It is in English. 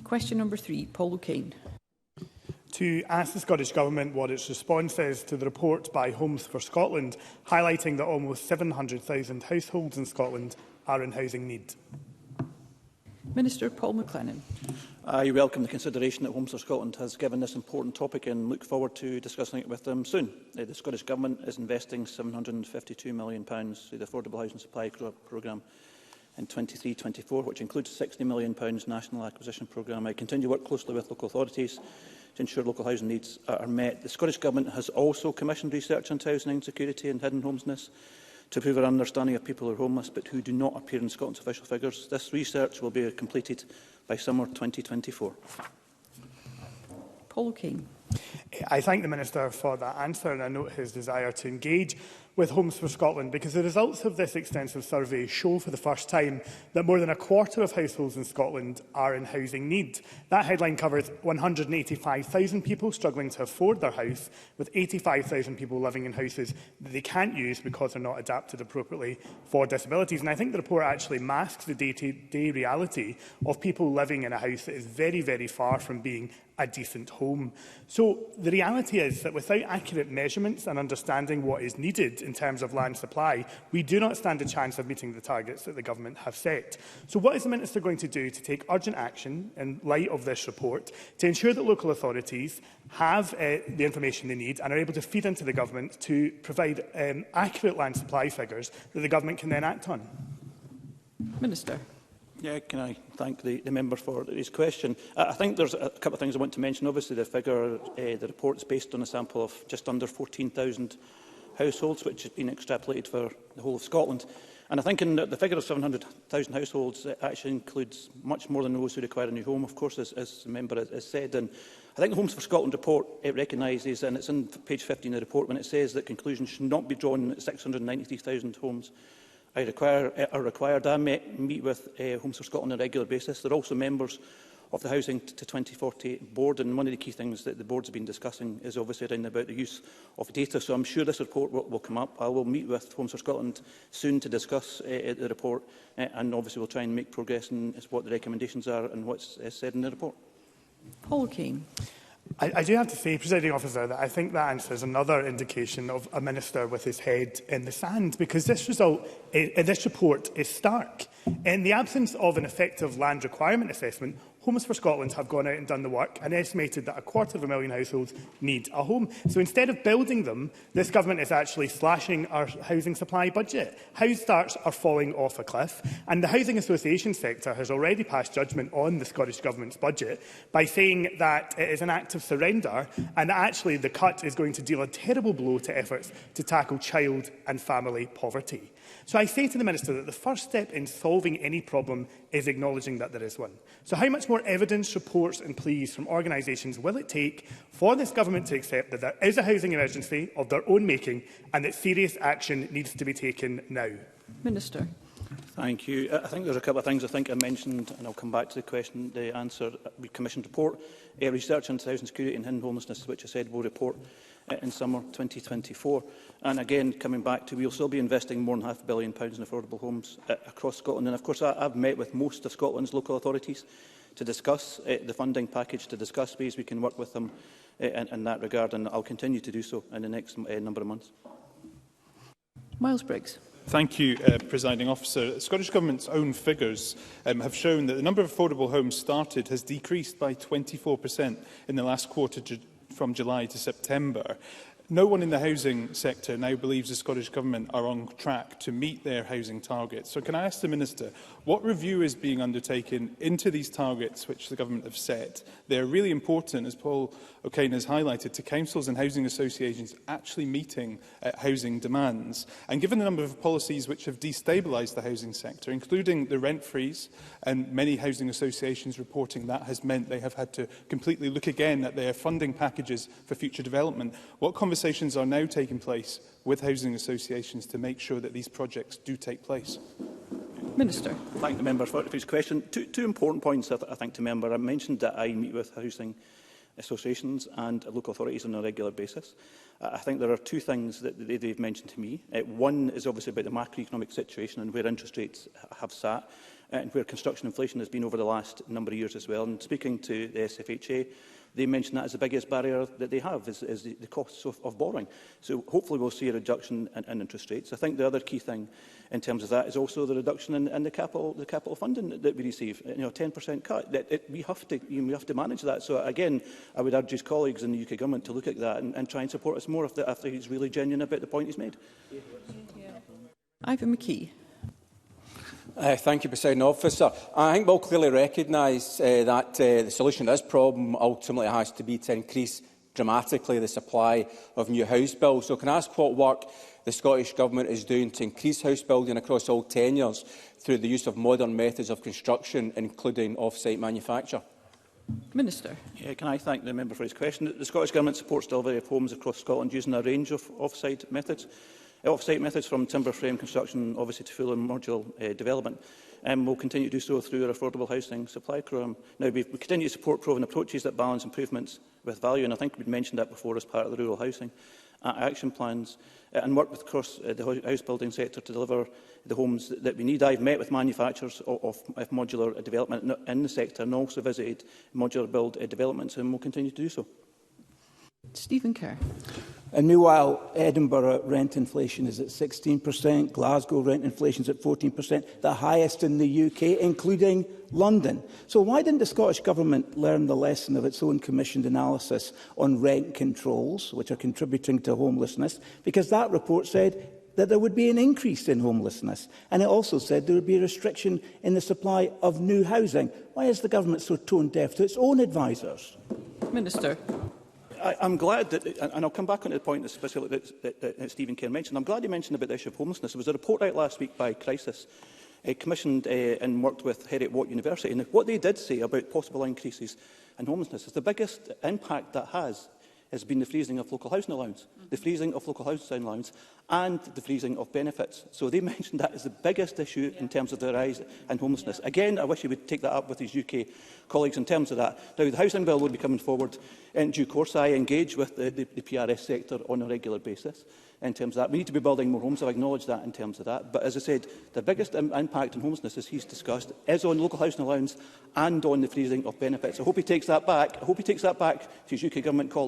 Question number 3, Paul O'Kane. To ask the Scottish Government what its response is to the report by Homes for Scotland, highlighting that almost 700,000 households in Scotland are in housing need. Minister Paul McLennan. I welcome the consideration that Homes for Scotland has given this important topic and look forward to discussing it with them soon. The Scottish Government is investing £752 million through the Affordable Housing Supply Programme in 23-24, which includes a £60 million National Acquisition Programme. I continue to work closely with local authorities to ensure local housing needs are met. The Scottish Government has also commissioned research into housing insecurity and hidden homelessness to improve our understanding of people who are homeless but who do not appear in Scotland's official figures. This research will be completed by summer 2024. Paul O'Kane. I thank the Minister for that answer, and I note his desire to engage with Homes for Scotland, because the results of this extensive survey show for the first time that more than a quarter of households in Scotland are in housing need. That headline covers 185,000 people struggling to afford their house, with 85,000 people living in houses that they can't use because they're not adapted appropriately for disabilities. And I think the report actually masks the day-to-day reality of people living in a house that is very, very far from being a decent home. So the reality is that without accurate measurements and understanding what is needed in terms of land supply, we do not stand a chance of meeting the targets that the Government have set. So what is the Minister going to do to take urgent action in light of this report to ensure that local authorities have the information they need and are able to feed into the Government to provide accurate land supply figures that the Government can then act on? Minister. Yeah, can I thank the member for his question? I think there's a couple of things I want to mention. Obviously, the figure, the report is based on a sample of just under 14,000 households, which has been extrapolated for the whole of Scotland. And I think in the figure of 700,000 households, it actually includes much more than those who require a new home, of course, as the member has said. And I think the Homes for Scotland report recognises, and it's on page 15 of the report, when it says that conclusions should not be drawn at 693,000 homes are required. I meet with Homes for Scotland on a regular basis. They're also members of the Housing to 2040 board, and one of the key things that the board's been discussing is obviously around about the use of data. So I'm sure this report will come up. I will meet with Homes for Scotland soon to discuss the report, and obviously we'll try and make progress in what the recommendations are and what's said in the report. Paul O'Kane. I do have to say, Presiding Officer, that I think that answer is another indication of a minister with his head in the sand, because this report is stark. In the absence of an effective land requirement assessment, Homes for Scotland have gone out and done the work and estimated that 250,000 households need a home. So instead of building them, this Government is actually slashing our housing supply budget. House starts are falling off a cliff, and the housing association sector has already passed judgment on the Scottish Government's budget by saying that it is an act of surrender, and that actually the cut is going to deal a terrible blow to efforts to tackle child and family poverty. So I say to the Minister that the first step in solving any problem is acknowledging that there is one. So how much more evidence, reports and pleas from organisations will it take for this Government to accept that there is a housing emergency of their own making and that serious action needs to be taken now? Minister. Thank you. I think there's a couple of things I mentioned, and I'll come back to the question, the answer. We commissioned a report, research into housing security and hidden homelessness, which I said will report in summer 2024. And again, coming back to, we'll still be investing more than £500 million in affordable homes across Scotland. And of course, I've met with most of Scotland's local authorities to discuss the funding package, to discuss ways we can work with them in that regard, and I'll continue to do so in the next number of months. Miles Briggs. Thank you, Presiding Officer. The Scottish Government's own figures have shown that the number of affordable homes started has decreased by 24% in the last quarter from July to September. No one in the housing sector now believes the Scottish Government are on track to meet their housing targets. So can I ask the Minister, what review is being undertaken into these targets which the Government have set? They are really important, as Paul O'Kane has highlighted, to councils and housing associations actually meeting housing demands. And given the number of policies which have destabilised the housing sector, including the rent freeze, and many housing associations reporting that has meant they have had to completely look again at their funding packages for future development, what conversations are now taking place with housing associations to make sure that these projects do take place? Minister. Thank the member for his question. Two important points, I think, to member. I mentioned that I meet with housing associations and local authorities on a regular basis. I think there are two things that they've mentioned to me. One is obviously about the macroeconomic situation and where interest rates have sat. and where construction inflation has been over the last number of years as well. And speaking to the SFHA, they mention that as the biggest barrier that they have is the costs of borrowing. So hopefully we'll see a reduction in interest rates. I think the other key thing in terms of that is also the reduction in the capital funding that we receive. You know, a 10% cut. We have to manage that. So again, I would urge his colleagues in the UK government to look at that and try and support us more if he's really genuine about the point he's made. Ivan McKee. Thank you, Presiding Officer. I think we'll clearly recognise that the solution to this problem ultimately has to be to increase dramatically the supply of new house builds. So can I ask what work the Scottish Government is doing to increase house building across all tenures through the use of modern methods of construction, including off-site manufacture? Minister. Yeah, can I thank the member for his question? The Scottish Government supports delivery of homes across Scotland using a range of off-site methods. Off-site methods from timber frame construction, obviously, to full and modular development. We'll continue to do so through our affordable housing supply programme. Now, we continue to support proven approaches that balance improvements with value, and I think we've mentioned that before as part of the rural housing action plans, and work across the house building sector to deliver the homes that we need. I've met with manufacturers of modular development in the sector and also visited modular build developments, and will continue to do so. Stephen Kerr. And meanwhile, Edinburgh rent inflation is at 16%, Glasgow rent inflation is at 14%, the highest in the UK, including London. So why didn't the Scottish Government learn the lesson of its own commissioned analysis on rent controls, which are contributing to homelessness? Because that report said that there would be an increase in homelessness, and it also said there would be a restriction in the supply of new housing. Why is the Government so tone-deaf to its own advisers? Minister. I'm glad that, and I'll come back on to the point specifically that Stephen Kerr mentioned. I'm glad he mentioned about the issue of homelessness. There was a report out last week by Crisis, commissioned and worked with Heriot-Watt University. And what they did say about possible increases in homelessness is the biggest impact that has been the freezing of local housing allowance, the freezing of local housing allowance and the freezing of benefits. So they mentioned that as the biggest issue in terms of the rise in homelessness. Again, I wish he would take that up with his UK colleagues in terms of that. Now, the housing bill will be coming forward in due course. I engage with the PRS sector on a regular basis in terms of that. We need to be building more homes. I've acknowledged that in terms of that. But as I said, the biggest impact on homelessness, as he's discussed, is on local housing allowance and on the freezing of benefits. I hope he takes that back. I hope he takes that back to his UK government colleagues.